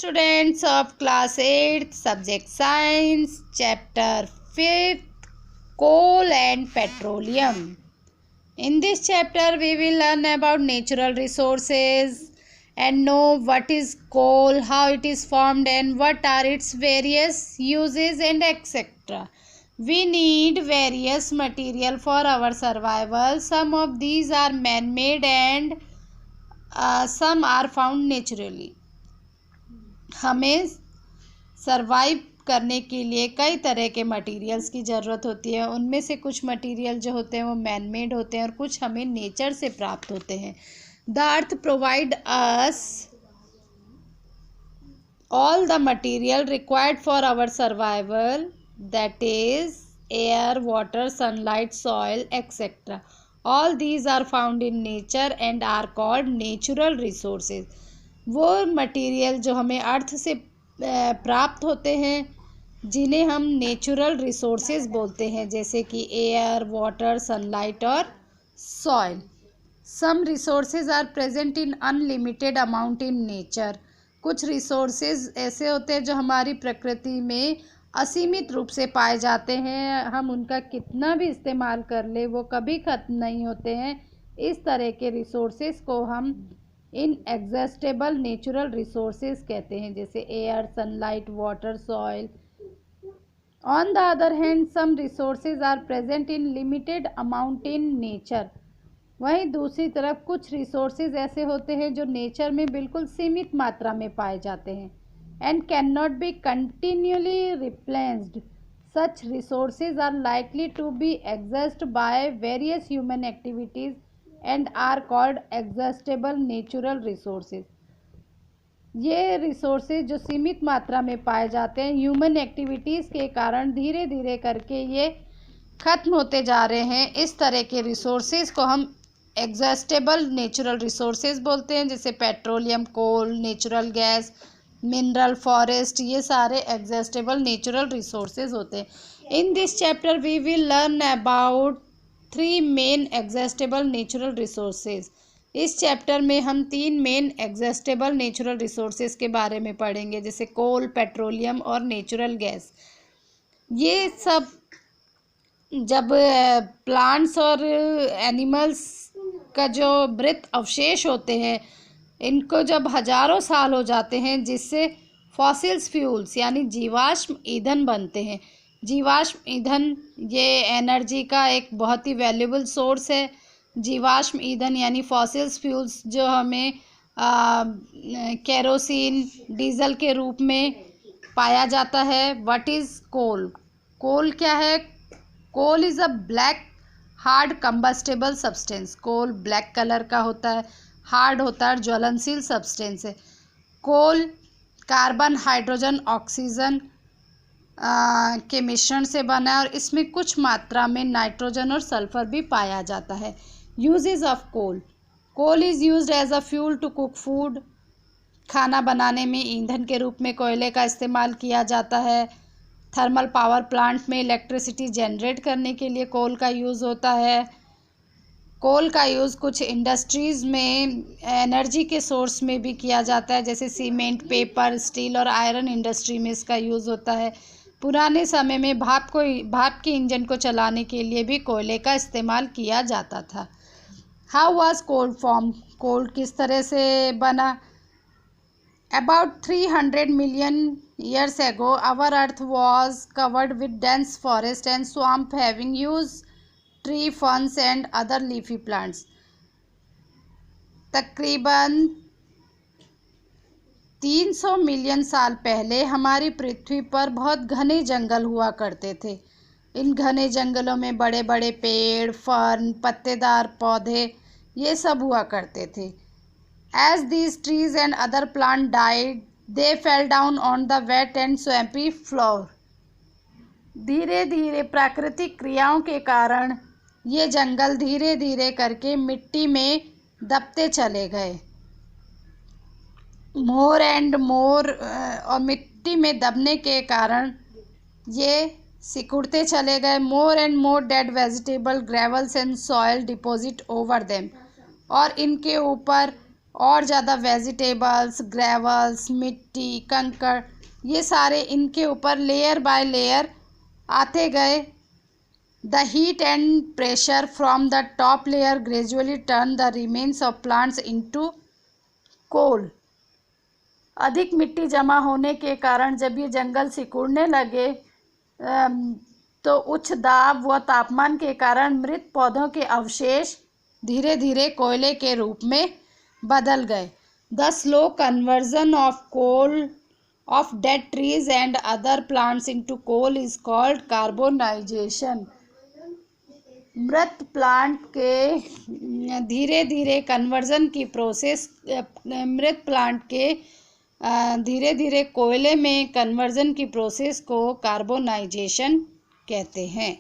Students of class 8th subject science chapter 5th coal and petroleum. In this chapter we will learn about natural resources and know what is coal, how it is formed and what are its various uses and etc. We need various material for our survival. Some of these are man-made and some are found naturally. हमें survive करने के लिए कई तरह के materials की ज़रूरत होती है। उनमें से कुछ मटेरियल जो होते हैं वो मैन मेड होते हैं और कुछ हमें नेचर से प्राप्त होते हैं। The earth provide us all the material required for our survival, that is air, water, sunlight, soil etcetera. All these are found in nature and are called natural resources. वो मटेरियल जो हमें अर्थ से प्राप्त होते हैं जिन्हें हम नेचुरल रिसोर्सेज बोलते हैं, जैसे कि एयर, वाटर, सनलाइट और soil. Some resources are present in unlimited amount in nature. कुछ रिसोर्सेज ऐसे होते हैं जो हमारी प्रकृति में असीमित रूप से पाए जाते हैं, हम उनका कितना भी इस्तेमाल कर ले वो कभी ख़त्म नहीं होते हैं। इस तरह के रिसोर्सेज को हम इनएग्जॉस्टेबल नेचुरल रिसोर्सेज कहते हैं, जैसे air, sunlight, water, soil. On the other hand some resources are present in limited amount in nature. वहीं दूसरी तरफ कुछ रिसोर्सेज ऐसे होते हैं जो नेचर में बिल्कुल सीमित मात्रा में पाए जाते हैं and can not be continuously replaced. Such resources are likely to be exhaust by various human activities and are called exhaustible natural resources. ये रिसोर्सेज जो सीमित मात्रा में पाए जाते हैं, ह्यूमन एक्टिविटीज़ के कारण धीरे धीरे करके ये ख़त्म होते जा रहे हैं। इस तरह के रिसोर्सेज को हम एग्जॉस्टेबल नेचुरल रिसोर्सेज बोलते हैं, जैसे petroleum, coal, natural gas, mineral, forest. ये सारे एग्जॉस्टेबल नेचुरल रिसोर्सेज होते हैं। In this chapter we will learn about 3 main exhaustible natural resources. इस चैप्टर में हम 3 मेन एग्जॉस्टेबल नेचुरल रिसोर्सेज के बारे में पढ़ेंगे, जैसे कोल, पेट्रोलियम और नेचुरल गैस। ये सब जब प्लांट्स और एनिमल्स का जो मृत अवशेष होते हैं, इनको जब हजारों साल हो जाते हैं, जिससे फॉसिल्स फ्यूल्स यानी जीवाश्म ईंधन बनते हैं। जीवाश्म ईंधन ये एनर्जी का एक बहुत ही वैल्यूबल सोर्स है। जीवाश्म ईंधन यानी फॉसिल्स फ्यूल्स जो हमें केरोसिन, डीजल के रूप में पाया जाता है। What is coal? कोल क्या है? Coal is a black hard combustible substance. Coal black colour का होता है, हार्ड होता है, ज्वलनशील सब्सटेंस है। कोल कार्बन, हाइड्रोजन, ऑक्सीजन के मिश्रण से बना है और इसमें कुछ मात्रा में नाइट्रोजन और सल्फर भी पाया जाता है। Uses of coal. Coal is used as a fuel to cook food. खाना बनाने में ईंधन के रूप में कोयले का इस्तेमाल किया जाता है। थर्मल पावर प्लांट में इलेक्ट्रिसिटी जनरेट करने के लिए कोल का यूज़ होता है। कोल का यूज़ कुछ इंडस्ट्रीज़ में एनर्जी के सोर्स में भी किया जाता है, जैसे सीमेंट, पेपर, स्टील और आयरन इंडस्ट्री में इसका यूज़ होता है। पुराने समय में भाप के इंजन को चलाने के लिए भी कोयले का इस्तेमाल किया जाता था। How was coal form? Coal किस तरह से बना? About 300 million years ago, our earth was covered with dense forest and swamp having used tree ferns and other leafy plants. तकरीबन 300 मिलियन साल पहले हमारी पृथ्वी पर बहुत घने जंगल हुआ करते थे। इन घने जंगलों में बड़े बड़े पेड़, फर्न, पत्तेदार पौधे ये सब हुआ करते थे। As these trees and other plants died, they fell down on the wet and swampy floor. धीरे धीरे प्राकृतिक क्रियाओं के कारण ये जंगल धीरे धीरे करके मिट्टी में दबते चले गए। मोर एंड मोर और मिट्टी में दबने के कारण ये सिकुड़ते चले गए। More and more dead vegetable, gravels and soil deposit over them. और इनके ऊपर और ज़्यादा वेजिटेबल्स, ग्रेवल्स, मिट्टी, कंकड़, ये सारे इनके ऊपर लेयर बाय लेयर आते गए। The heat and pressure from the top layer gradually turn the remains of plants into coal. अधिक मिट्टी जमा होने के कारण जब ये जंगल सिकुड़ने लगे तो उच्च दाब व तापमान के कारण मृत पौधों के अवशेष धीरे धीरे कोयले के रूप में बदल गए। The slow conversion of coal of dead trees and other plants into coal is called carbonization। मृत प्लांट के धीरे धीरे कन्वर्जन की प्रोसेस, मृत प्लांट के धीरे धीरे कोयले में कन्वर्जन की प्रोसेस को कार्बोनाइजेशन कहते हैं।